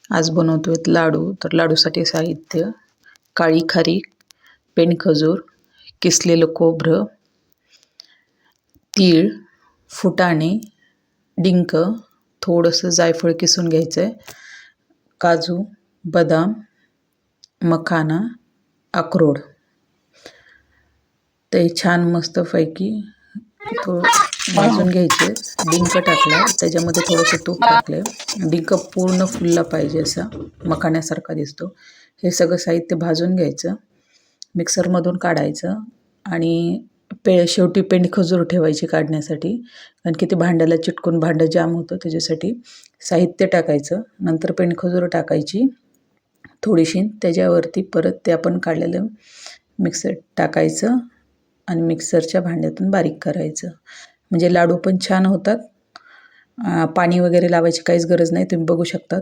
आज बनवतोय लाडू. तर लाडूसाठी साहित्य: काळी खारीक, पेंडखजूर, किसलेलं खोबरं, तीळ, फुटाणे, डिंक, थोडंसं जायफळ किसून घ्यायचं आहे, काजू, बदाम, मखाना, अक्रोड. ते छान मस्तपैकी भाजून घ्यायचे. डिंक टाकला, त्याच्यामध्ये थोडंसं तूप टाकलं. डिंक पूर्ण फुलला पाहिजे, असा मखाण्यासारखा दिसतो. हे सगळं साहित्य भाजून घ्यायचं, मिक्सरमधून काढायचं आणि शेवटी पेंडखजूर ठेवायची काढण्यासाठी, कारण की ते भांड्याला चिटकून भांडं जाम होतं. त्याच्यासाठी साहित्य टाकायचं, नंतर पेंडखजूर टाकायची थोडीशी, त्याच्यावरती परत ते आपण काढलेलं मिक्सर टाकायचं आणि मिक्सरच्या भांड्यातून बारीक करायचं. म्हणजे लाडू पण छान होतात. पाणी वगैरे लावायची काहीच गरज नाही, तुम्ही बघू शकतात.